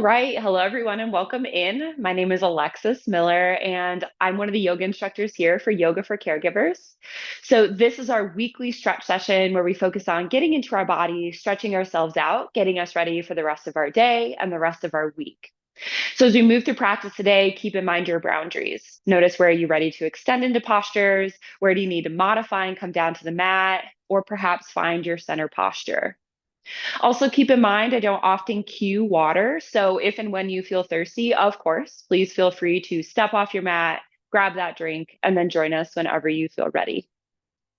right. Hello, everyone, and welcome in. My name is Alexis Miller, and I'm one of the yoga instructors here for Yoga for Caregivers. So, this is our weekly stretch session where we focus on getting into our body, stretching ourselves out, getting us ready for the rest of our day and the rest of our week. So, as we move through practice today, keep in mind your boundaries. Notice where are you ready to extend into postures? Where do you need to modify and come down to the mat? Or perhaps find your center posture. Also, keep in mind, I don't often cue water. So, if and when you feel thirsty, of course, please feel free to step off your mat, grab that drink, and then join us whenever you feel ready.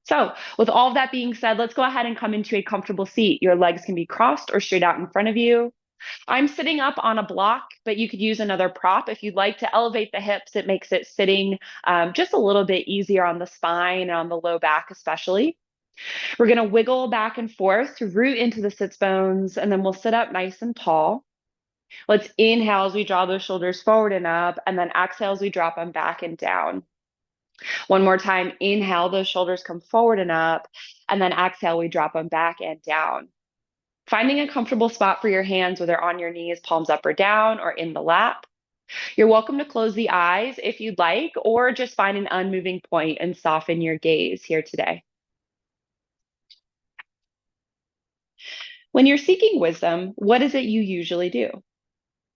So, with all of that being said, let's go ahead and come into a comfortable seat. Your legs can be crossed or straight out in front of you. I'm sitting up on a block, but you could use another prop if you'd like to elevate the hips. It makes it sitting just a little bit easier on the spine and on the low back, especially. We're going to wiggle back and forth to root into the sits bones, and then we'll sit up nice and tall. Let's inhale as we draw those shoulders forward and up, and then exhale as we drop them back and down. One more time, inhale, those shoulders come forward and up, and then exhale, we drop them back and down. Finding a comfortable spot for your hands, whether on your knees, palms up or down, or in the lap. You're welcome to close the eyes if you'd like, or just find an unmoving point and soften your gaze here today. When you're seeking wisdom, what is it you usually do?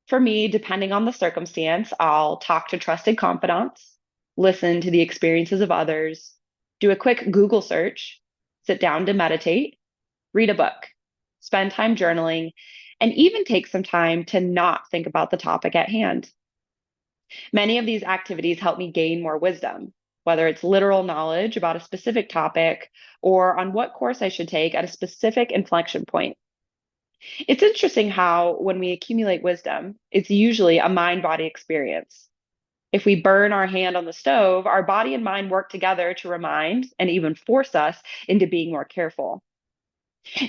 For me, depending on the circumstance, I'll talk to trusted confidants, listen to the experiences of others, do a quick Google search, sit down to meditate, read a book, spend time journaling, and even take some time to not think about the topic at hand. Many of these activities help me gain more wisdom, whether it's literal knowledge about a specific topic or on what course I should take at a specific inflection point. It's interesting how, when we accumulate wisdom, it's usually a mind body experience. If we burn our hand on the stove, our body and mind work together to remind and even force us into being more careful.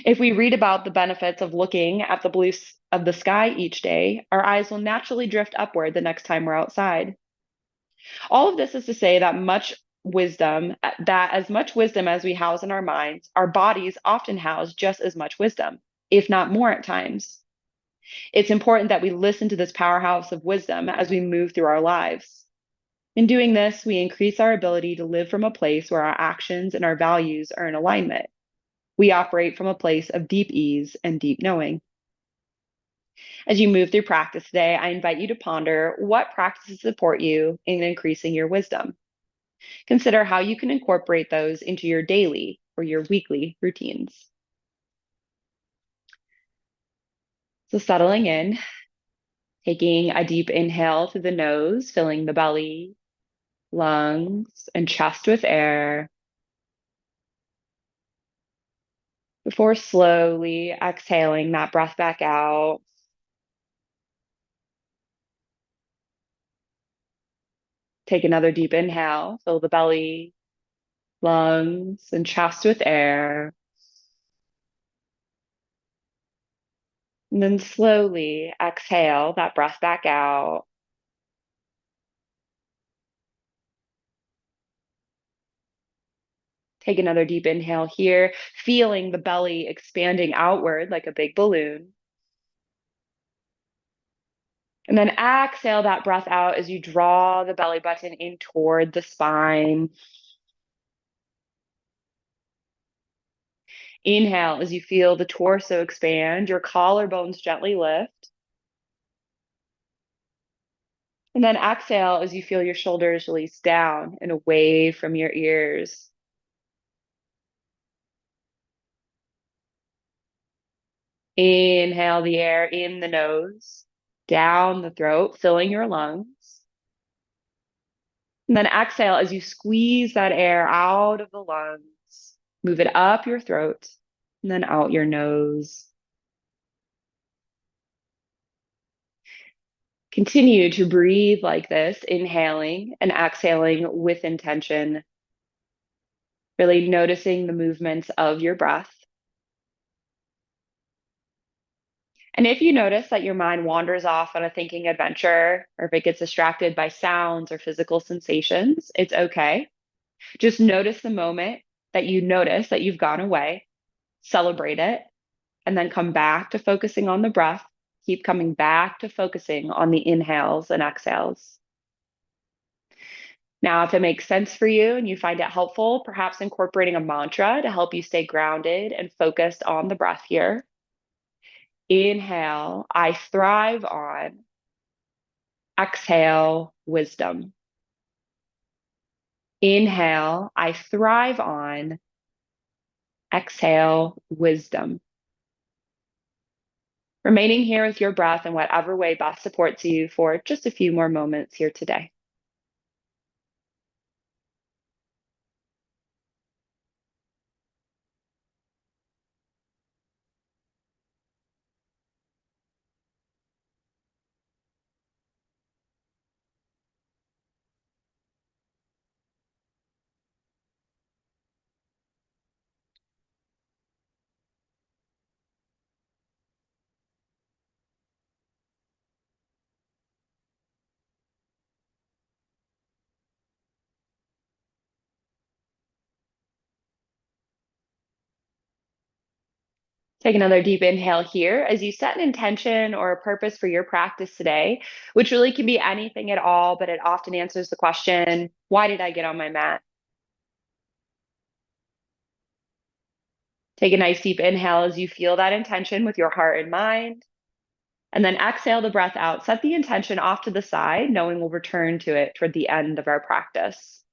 If we read about the benefits of looking at the blue of the sky each day, our eyes will naturally drift upward the next time we're outside. All of this is to say that as much wisdom as we house in our minds, our bodies often house just as much wisdom, if not more at times. It's important that we listen to this powerhouse of wisdom as we move through our lives. In doing this, we increase our ability to live from a place where our actions and our values are in alignment. We operate from a place of deep ease and deep knowing. As you move through practice today, I invite you to ponder what practices support you in increasing your wisdom. Consider how you can incorporate those into your daily or your weekly routines. So, settling in, taking a deep inhale through the nose, filling the belly, lungs, and chest with air, before slowly exhaling that breath back out. Take another deep inhale, fill the belly, lungs, and chest with air. And then slowly exhale that breath back out. Take another deep inhale here, feeling the belly expanding outward like a big balloon. And then exhale that breath out as you draw the belly button in toward the spine. Inhale as you feel the torso expand, your collarbones gently lift. And then exhale as you feel your shoulders release down and away from your ears. Inhale the air in the nose, down the throat, filling your lungs. And then exhale as you squeeze that air out of the lungs, move it up your throat, and then out your nose. Continue to breathe like this, inhaling and exhaling with intention, really noticing the movements of your breath. And if you notice that your mind wanders off on a thinking adventure, or if it gets distracted by sounds or physical sensations, it's okay. Just notice the moment that you notice that you've gone away, celebrate it, and then come back to focusing on the breath Keep coming back to focusing on the inhales and exhales. Now, if it makes sense for you and you find it helpful, perhaps incorporating a mantra to help you stay grounded and focused on the breath here. Inhale, I thrive on. Exhale, wisdom. Inhale, I thrive on. Exhale, wisdom. Remaining here with your breath in whatever way best supports you for just a few more moments here today. Take another deep inhale here as you set an intention or a purpose for your practice today, which really can be anything at all, but it often answers the question, why did I get on my mat? Take a nice deep inhale as you feel that intention with your heart and mind. And then exhale the breath out. Set the intention off to the side, knowing we'll return to it toward the end of our practice.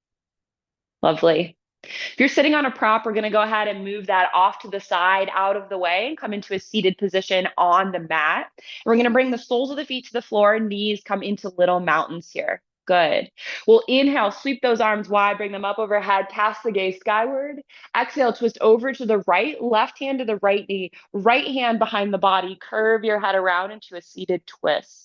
Lovely. If you're sitting on a prop, we're going to go ahead and move that off to the side, out of the way, and come into a seated position on the mat. And we're going to bring the soles of the feet to the floor, knees come into little mountains here. Good. We'll inhale, sweep those arms wide, bring them up overhead, cast the gaze skyward. Exhale, twist over to the right, left hand to the right knee, right hand behind the body. Curve your head around into a seated twist.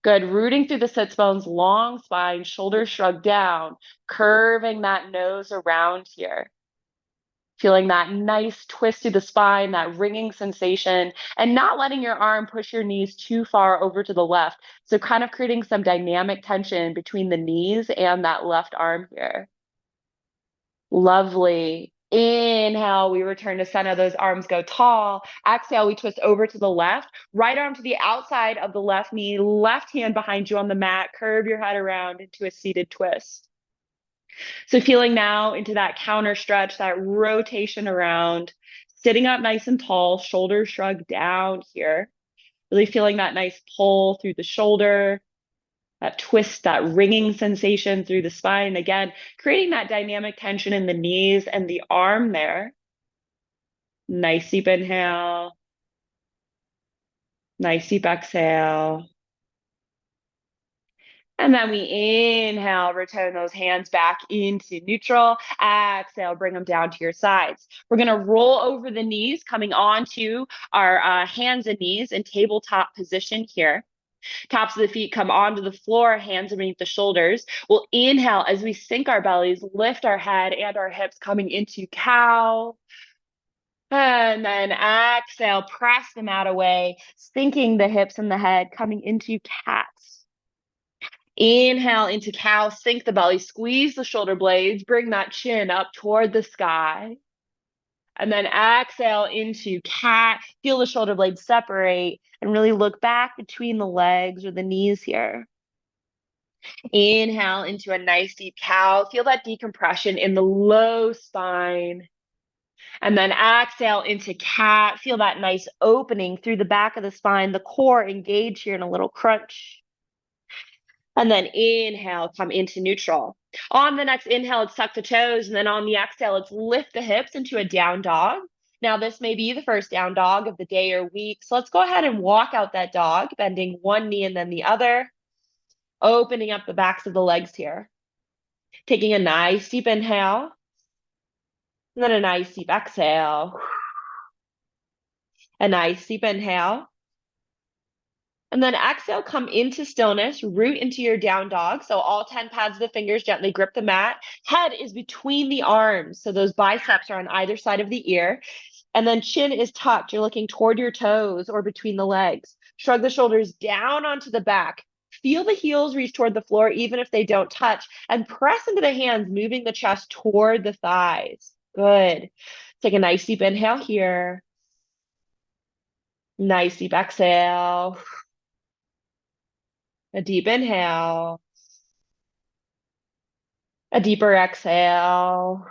Good. Rooting through the sits bones, long spine, shoulders shrug down, curving that nose around here. Feeling that nice twist through the spine, that ringing sensation, and not letting your arm push your knees too far over to the left. So kind of creating some dynamic tension between the knees and that left arm here. Lovely. Inhale, we return to center. Those arms go tall. Exhale, we twist over to the left. Right arm to the outside of the left knee. Left hand behind you on the mat. Curve your head around into a seated twist. So feeling now into that counter stretch, that rotation around. Sitting up nice and tall. Shoulders shrug down here. Really feeling that nice pull through the shoulder. That twist, that ringing sensation through the spine. Again, creating that dynamic tension in the knees and the arm there. Nice deep inhale. Nice deep exhale. And then we inhale, return those hands back into neutral. Exhale, bring them down to your sides. We're going to roll over the knees, coming onto our hands and knees in tabletop position here. Tops of the feet come onto the floor, hands underneath the shoulders. We'll inhale as we sink our bellies, lift our head and our hips, coming into cow. And then exhale, press the mat away, sinking the hips and the head, coming into cats. Inhale into cow, sink the belly, squeeze the shoulder blades, bring that chin up toward the sky. And then exhale into cat, feel the shoulder blades separate and really look back between the legs or the knees here. Inhale into a nice deep cow, feel that decompression in the low spine. And then exhale into cat, feel that nice opening through the back of the spine, the core engaged here in a little crunch. And then inhale, come into neutral. On the next inhale, it's tuck the toes. And then on the exhale, it's lift the hips into a down dog. Now, this may be the first down dog of the day or week. So let's go ahead and walk out that dog, bending one knee and then the other, opening up the backs of the legs here. Taking a nice deep inhale, and then a nice deep exhale. A nice deep inhale. And then exhale, come into stillness, root into your down dog. So all 10 pads of the fingers gently grip the mat. Head is between the arms. So those biceps are on either side of the ear. And then chin is tucked. You're looking toward your toes or between the legs. Shrug the shoulders down onto the back. Feel the heels reach toward the floor, even if they don't touch. And press into the hands, moving the chest toward the thighs. Good. Take a nice deep inhale here. Nice deep exhale. A deep inhale. A deeper exhale.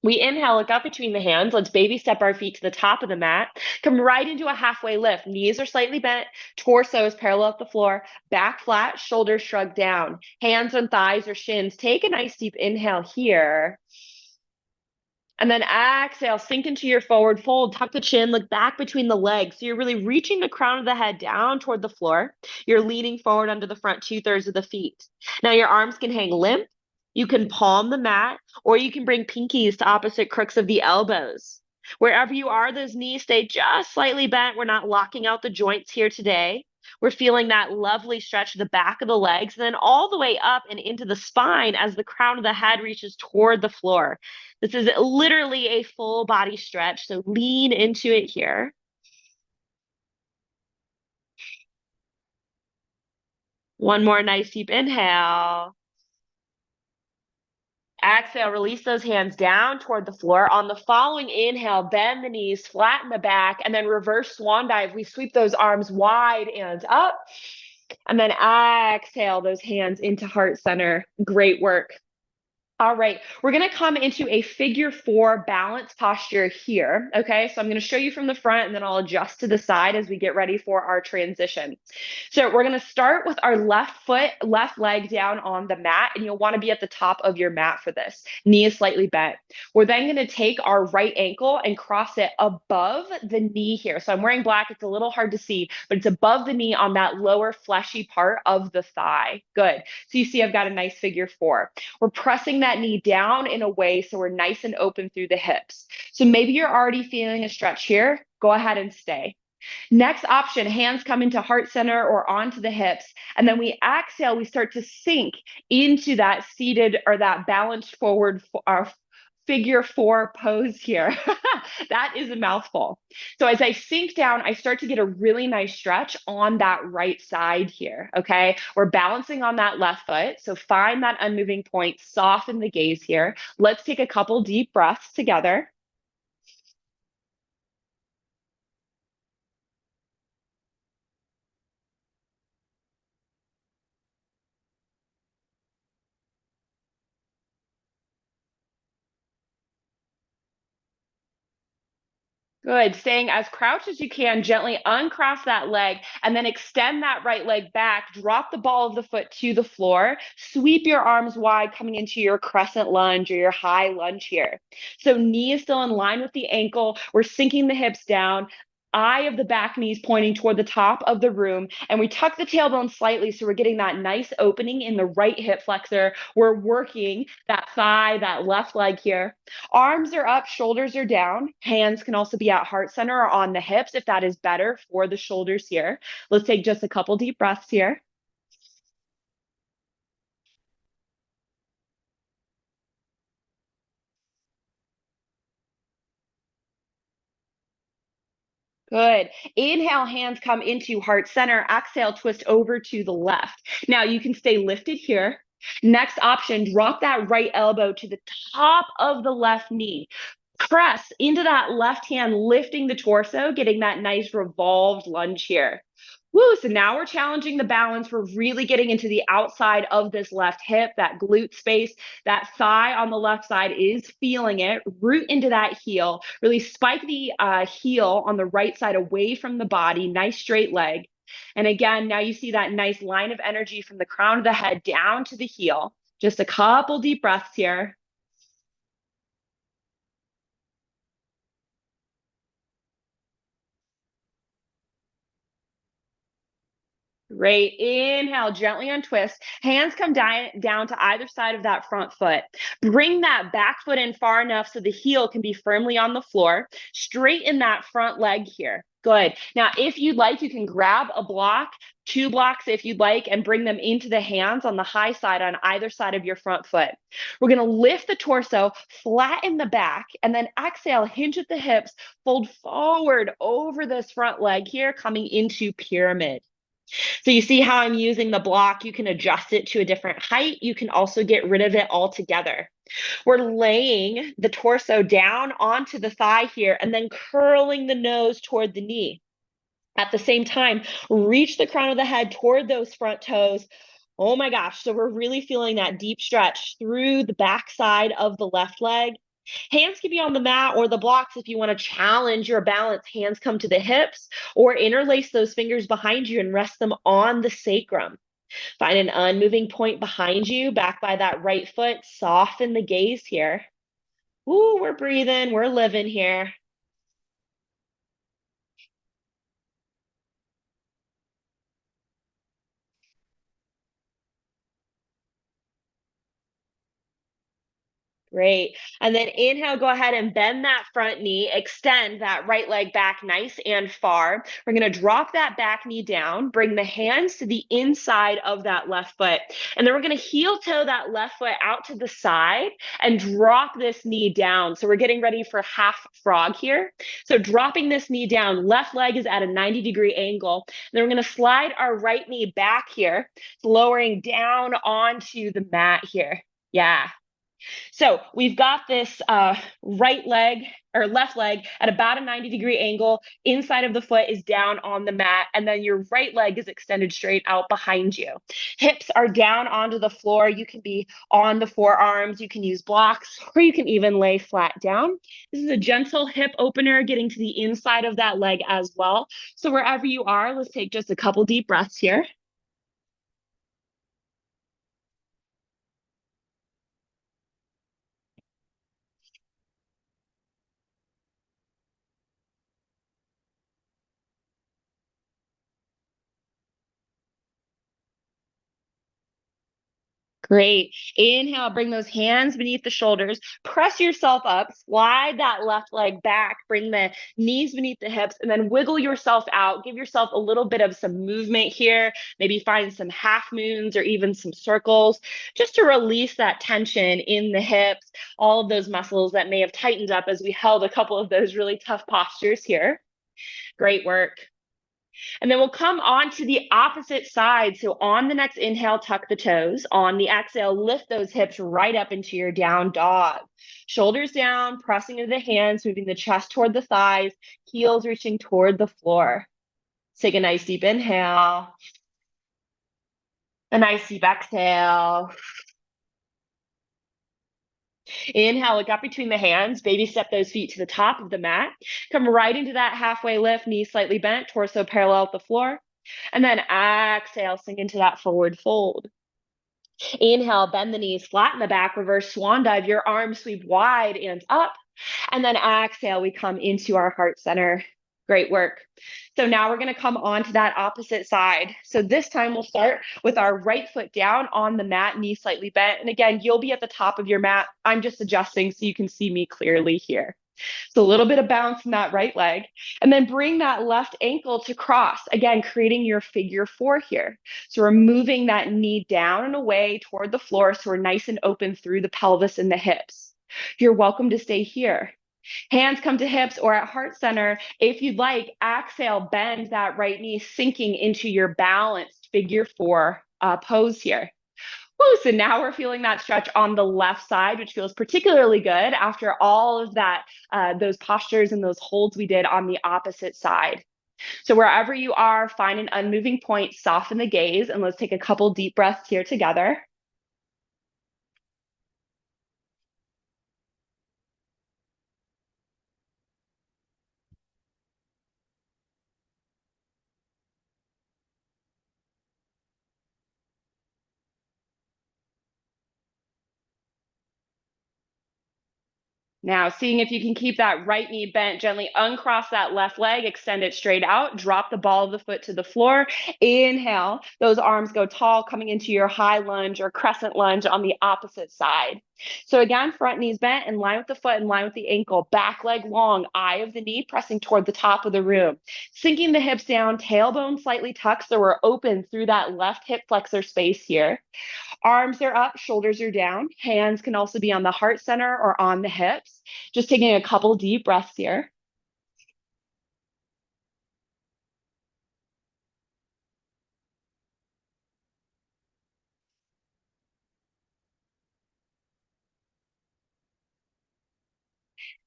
We inhale, look up between the hands. Let's baby step our feet to the top of the mat. Come right into a halfway lift. Knees are slightly bent, torso is parallel with the floor, back flat, shoulders shrugged down. Hands on thighs or shins. Take a nice deep inhale here. And then exhale, sink into your forward fold, tuck the chin, look back between the legs. So you're really reaching the crown of the head down toward the floor. You're leaning forward under the front 2/3 of the feet. Now your arms can hang limp. You can palm the mat, or you can bring pinkies to opposite crooks of the elbows. Wherever you are, those knees stay just slightly bent. We're not locking out the joints here today. We're feeling that lovely stretch of the back of the legs, and then all the way up and into the spine as the crown of the head reaches toward the floor. This is literally a full body stretch, so lean into it here. One more nice deep inhale. Exhale, release those hands down toward the floor. On the following inhale, bend the knees, flatten the back, and then reverse swan dive. We sweep those arms wide and up. And then exhale those hands into heart center. Great work. All right, we're gonna come into a figure 4 balance posture here, okay? So I'm gonna show you from the front and then I'll adjust to the side as we get ready for our transition. So we're gonna start with our left foot, left leg down on the mat, and you'll wanna be at the top of your mat for this. Knee is slightly bent. We're then gonna take our right ankle and cross it above the knee here. So I'm wearing black, it's a little hard to see, but it's above the knee on that lower fleshy part of the thigh. Good. So you see I've got a nice figure 4. We're pressing that knee down in a way so we're nice and open through the hips. So maybe you're already feeling a stretch here. Go ahead and stay. Next option, hands come into heart center or onto the hips. And then we exhale, we start to sink into that seated or that balanced forward figure 4 pose here. That is a mouthful. So as I sink down, I start to get a really nice stretch on that right side here, okay? We're balancing on that left foot. So find that unmoving point, soften the gaze here. Let's take a couple deep breaths together. Good. Staying as crouched as you can, gently uncross that leg and then extend that right leg back. Drop the ball of the foot to the floor. Sweep your arms wide, coming into your crescent lunge or your high lunge here. So knee is still in line with the ankle. We're sinking the hips down. Eye of the back knees pointing toward the top of the room. And we tuck the tailbone slightly so we're getting that nice opening in the right hip flexor. We're working that thigh, that left leg here. Arms are up, shoulders are down. Hands can also be at heart center or on the hips if that is better for the shoulders here. Let's take just a couple deep breaths here. Good. Inhale, hands come into heart center. Exhale, twist over to the left. Now you can stay lifted here. Next option, drop that right elbow to the top of the left knee. Press into that left hand, lifting the torso, getting that nice revolved lunge here. Woo, so now we're challenging the balance. We're really getting into the outside of this left hip, that glute space. That thigh on the left side is feeling it. Root into that heel. Really spike the heel on the right side away from the body. Nice straight leg. And again, now you see that nice line of energy from the crown of the head down to the heel. Just a couple deep breaths here. Great. Inhale, gently untwist. Hands come down to either side of that front foot. Bring that back foot in far enough so the heel can be firmly on the floor. Straighten that front leg here. Good. Now, if you'd like, you can grab a block, 2 blocks if you'd like, and bring them into the hands on the high side on either side of your front foot. We're going to lift the torso, flatten the back, and then exhale, hinge at the hips, fold forward over this front leg here, coming into pyramid. So you see how I'm using the block? You can adjust it to a different height. You can also get rid of it altogether. We're laying the torso down onto the thigh here and then curling the nose toward the knee. At the same time, reach the crown of the head toward those front toes. Oh my gosh. So we're really feeling that deep stretch through the back side of the left leg. Hands can be on the mat or the blocks if you want to challenge your balance. Hands come to the hips or interlace those fingers behind you and rest them on the sacrum. Find an unmoving point behind you, back by that right foot. Soften the gaze here. Ooh, we're breathing, we're living here. Great. And then inhale, go ahead and bend that front knee, extend that right leg back nice and far. We're going to drop that back knee down, bring the hands to the inside of that left foot. And then we're going to heel toe that left foot out to the side and drop this knee down. So we're getting ready for half frog here. So dropping this knee down, left leg is at a 90-degree angle. And then we're going to slide our right knee back here, lowering down onto the mat here. Yeah. So we've got this right leg or left leg at about a 90-degree angle. Inside of the foot is down on the mat, and then your right leg is extended straight out behind you. Hips are down onto the floor. You can be on the forearms. You can use blocks, or you can even lay flat down. This is a gentle hip opener getting to the inside of that leg as well. So wherever you are, let's take just a couple deep breaths here. Great. Inhale, bring those hands beneath the shoulders. Press yourself up, slide that left leg back, bring the knees beneath the hips, and then wiggle yourself out. Give yourself a little bit of some movement here. Maybe find some half moons or even some circles just to release that tension in the hips, all of those muscles that may have tightened up as we held a couple of those really tough postures here. Great work. And then we'll come on to the opposite side. So on the next inhale, tuck the toes. On the exhale, lift those hips right up into your down dog. Shoulders down, pressing into the hands, moving the chest toward the thighs, heels reaching toward the floor. Take a nice deep inhale. A nice deep exhale. Inhale, look up between the hands, baby step those feet to the top of the mat. Come right into that halfway lift, knees slightly bent, torso parallel with the floor. And then exhale, sink into that forward fold. Inhale, bend the knees, flatten the back, reverse swan dive. Your arms sweep wide and up. And then exhale, we come into our heart center. Great work. So now we're going to come on to that opposite side. So this time we'll start with our right foot down on the mat, knee slightly bent. And again, you'll be at the top of your mat. I'm just adjusting so you can see me clearly here. So a little bit of bounce in that right leg. And then bring that left ankle to cross. Again, creating your figure four here. So we're moving that knee down and away toward the floor so we're nice and open through the pelvis and the hips. You're welcome to stay here. Hands come to hips or at heart center. If you'd like, exhale, bend that right knee, sinking into your balanced figure four pose here. Woo, so now we're feeling that stretch on the left side, which feels particularly good after all of that, those postures and those holds we did on the opposite side. So wherever you are, find an unmoving point, soften the gaze, and let's take a couple deep breaths here together. Now, seeing if you can keep that right knee bent, gently uncross that left leg, extend it straight out, drop the ball of the foot to the floor. Inhale, those arms go tall, coming into your high lunge or crescent lunge on the opposite side. So again, front knees bent, in line with the foot, in line with the ankle, back leg long, eye of the knee pressing toward the top of the room. Sinking the hips down, tailbone slightly tucked, so we're open through that left hip flexor space here. Arms are up, shoulders are down. Hands can also be on the heart center or on the hips. Just taking a couple deep breaths here.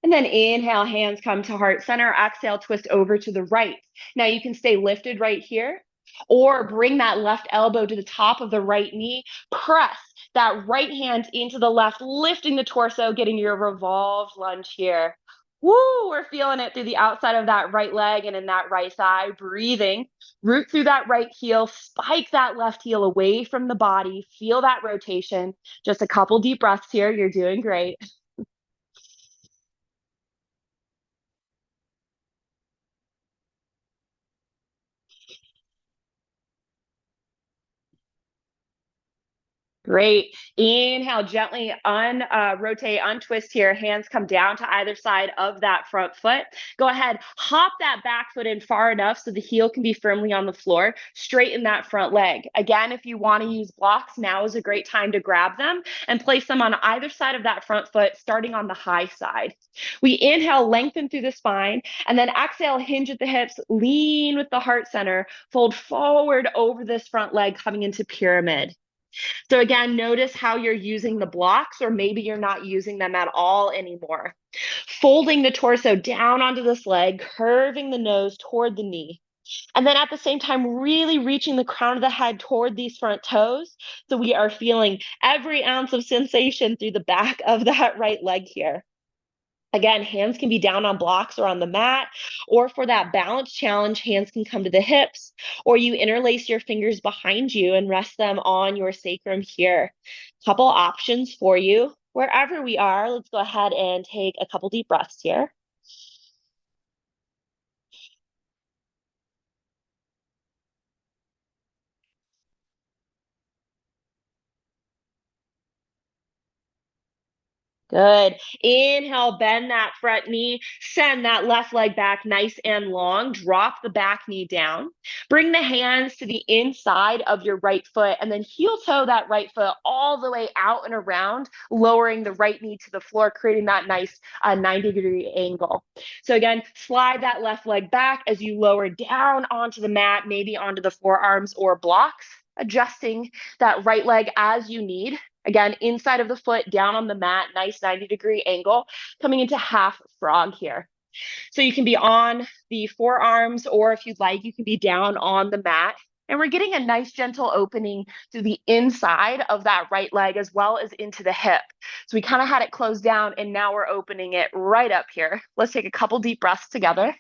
And then inhale, hands come to heart center. Exhale, twist over to the right. Now you can stay lifted right here, or bring that left elbow to the top of the right knee. Press that right hand into the left, lifting the torso, getting your revolved lunge here. Woo, we're feeling it through the outside of that right leg and in that right thigh. Breathing, root through that right heel, spike that left heel away from the body. Feel that rotation. Just a couple deep breaths here. You're doing great. Great. Inhale, gently rotate, untwist here. Hands come down to either side of that front foot. Go ahead, hop that back foot in far enough so the heel can be firmly on the floor. Straighten that front leg. Again, if you want to use blocks, now is a great time to grab them and place them on either side of that front foot, starting on the high side. We inhale, lengthen through the spine, and then exhale, hinge at the hips, lean with the heart center, fold forward over this front leg, coming into pyramid. So again, notice how you're using the blocks, or maybe you're not using them at all anymore. Folding the torso down onto this leg, curving the nose toward the knee. And then at the same time, really reaching the crown of the head toward these front toes. So we are feeling every ounce of sensation through the back of that right leg here. Again, hands can be down on blocks or on the mat, or for that balance challenge, hands can come to the hips, or you interlace your fingers behind you and rest them on your sacrum here. Couple options for you. Wherever we are, let's go ahead and take a couple deep breaths here. Good. Inhale, bend that front knee, send that left leg back nice and long. Drop the back knee down. Bring the hands to the inside of your right foot, and then heel toe that right foot all the way out and around, lowering the right knee to the floor, creating that nice 90-degree angle. So again, slide that left leg back as you lower down onto the mat, maybe onto the forearms or blocks, adjusting that right leg as you need. Again, inside of the foot, down on the mat, nice 90-degree angle, coming into half frog here. So you can be on the forearms, or if you'd like, you can be down on the mat. And we're getting a nice gentle opening to the inside of that right leg as well as into the hip. So we kind of had it closed down, and now we're opening it right up here. Let's take a couple deep breaths together.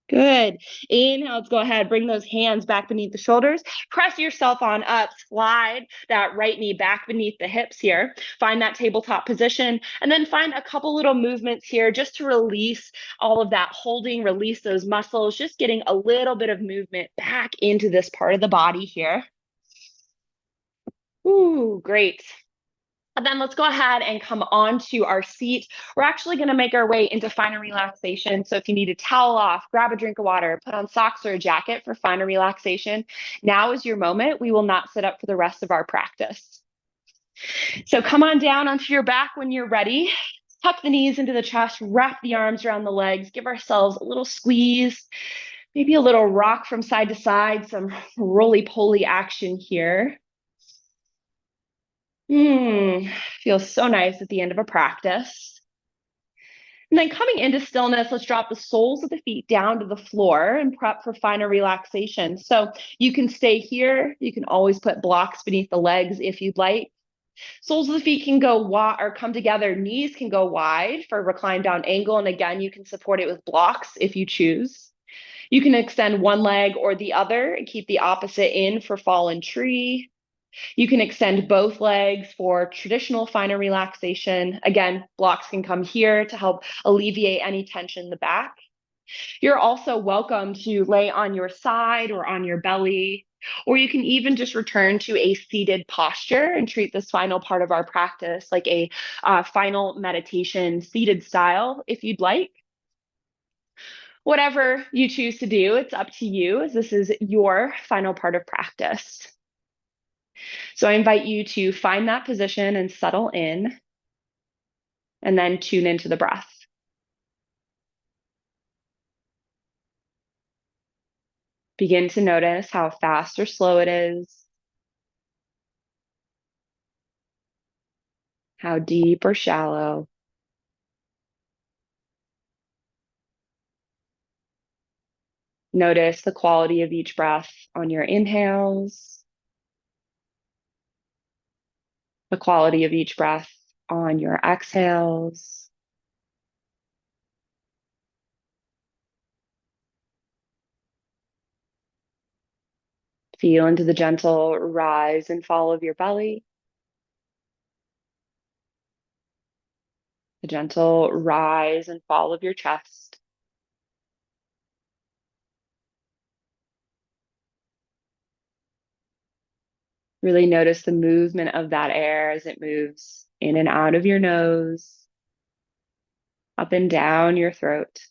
Good. Inhale, let's go ahead. Bring those hands back beneath the shoulders. Press yourself on up. Slide that right knee back beneath the hips here. Find that tabletop position. And then find a couple little movements here just to release all of that holding, release those muscles, just getting a little bit of movement back into this part of the body here. Ooh, great. And then let's go ahead and come onto our seat. We're actually going to make our way into final relaxation. So if you need a towel off, grab a drink of water, put on socks or a jacket for final relaxation. Now is your moment. We will not sit up for the rest of our practice. So come on down onto your back when you're ready. Tuck the knees into the chest, wrap the arms around the legs, give ourselves a little squeeze, maybe a little rock from side to side, some roly-poly action here. Feels so nice at the end of a practice. And then coming into stillness, let's drop the soles of the feet down to the floor and prep for final relaxation. So you can stay here. You can always put blocks beneath the legs if you'd like. Soles of the feet can go wide or come together. Knees can go wide for recline down angle. And again, you can support it with blocks if you choose. You can extend one leg or the other and keep the opposite in for fallen tree. You can extend both legs for traditional final relaxation. Again, blocks can come here to help alleviate any tension in the back. You're also welcome to lay on your side or on your belly, or you can even just return to a seated posture and treat this final part of our practice like a final meditation seated style if you'd like. Whatever you choose to do, it's up to you, as this is your final part of practice. So I invite you to find that position and settle in, and then tune into the breath. Begin to notice how fast or slow it is, how deep or shallow. Notice the quality of each breath on your inhales, the quality of each breath on your exhales. Feel into the gentle rise and fall of your belly, the gentle rise and fall of your chest. Really notice the movement of that air as it moves in and out of your nose, up and down your throat.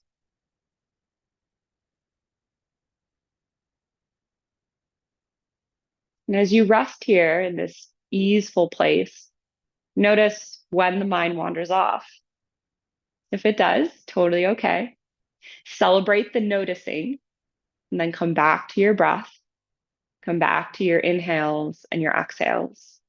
And as you rest here in this easeful place, notice when the mind wanders off. If it does, totally okay. Celebrate the noticing and then come back to your breath, come back to your inhales and your exhales.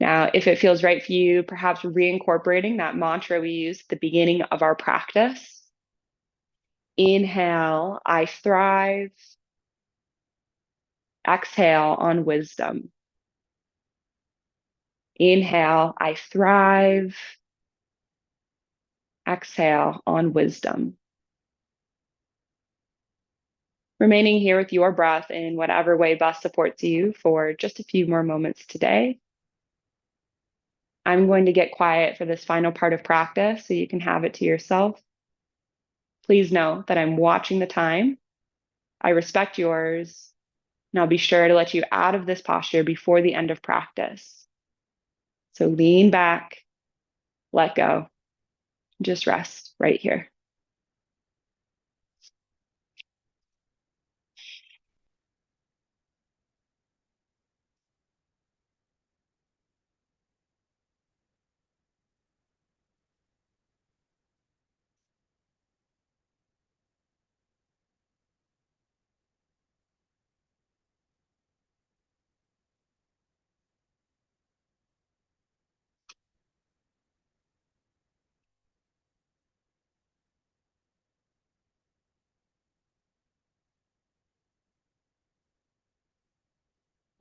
Now, if it feels right for you, perhaps reincorporating that mantra we used at the beginning of our practice. Inhale, I thrive. Exhale on wisdom. Inhale, I thrive. Exhale on wisdom. Remaining here with your breath in whatever way best supports you for just a few more moments today. I'm going to get quiet for this final part of practice so you can have it to yourself. Please know that I'm watching the time. I respect yours, and I'll be sure to let you out of this posture before the end of practice. So lean back, let go, just rest right here.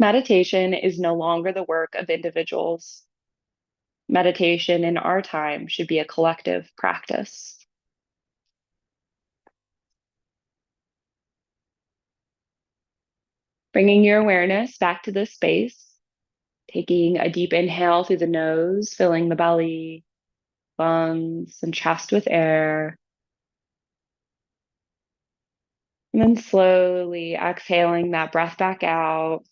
Meditation is no longer the work of individuals. Meditation in our time should be a collective practice. Bringing your awareness back to this space, taking a deep inhale through the nose, filling the belly, lungs, and chest with air. And then slowly exhaling that breath back out.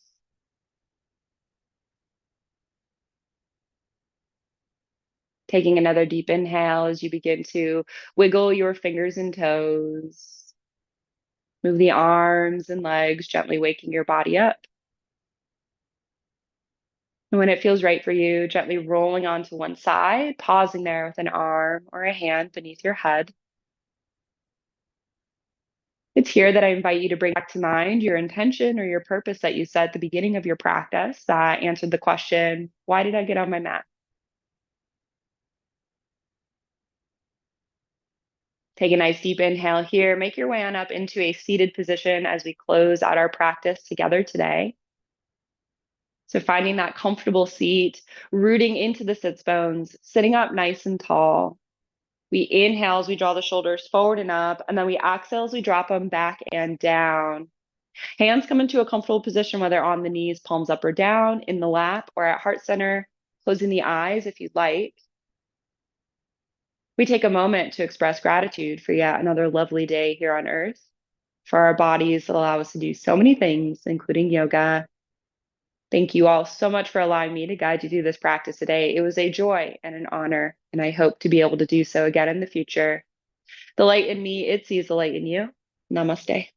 Taking another deep inhale as you begin to wiggle your fingers and toes. Move the arms and legs, gently waking your body up. And when it feels right for you, gently rolling onto one side, pausing there with an arm or a hand beneath your head. It's here that I invite you to bring back to mind your intention or your purpose that you set at the beginning of your practice that answered the question, why did I get on my mat? Take a nice deep inhale here. Make your way on up into a seated position as we close out our practice together today. So finding that comfortable seat, rooting into the sits bones, sitting up nice and tall. We inhale as we draw the shoulders forward and up, and then we exhale as we drop them back and down. Hands come into a comfortable position, whether on the knees, palms up or down, in the lap, or at heart center, closing the eyes if you'd like. We take a moment to express gratitude for yet another lovely day here on earth, for our bodies that allow us to do so many things, including yoga. Thank you all so much for allowing me to guide you through this practice today. It was a joy and an honor, and I hope to be able to do so again in the future. The light in me, it sees the light in you. Namaste.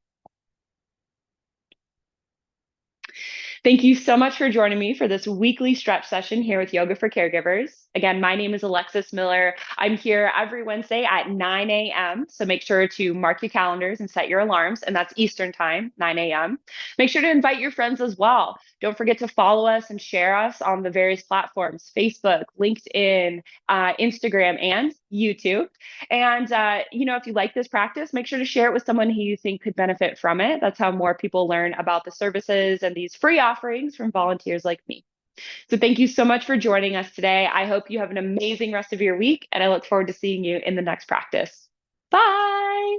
Thank you so much for joining me for this weekly stretch session here with Yoga for Caregivers. Again, my name is Alexis Miller. I'm here every Wednesday at 9 a.m. So make sure to mark your calendars and set your alarms, and that's Eastern time, 9 a.m. Make sure to invite your friends as well. Don't forget to follow us and share us on the various platforms: Facebook, LinkedIn, Instagram, and YouTube. And if you like this practice, make sure to share it with someone who you think could benefit from it. That's how more people learn about the services and these free offerings from volunteers like me. So thank you so much for joining us today. I hope you have an amazing rest of your week, and I look forward to seeing you in the next practice. Bye.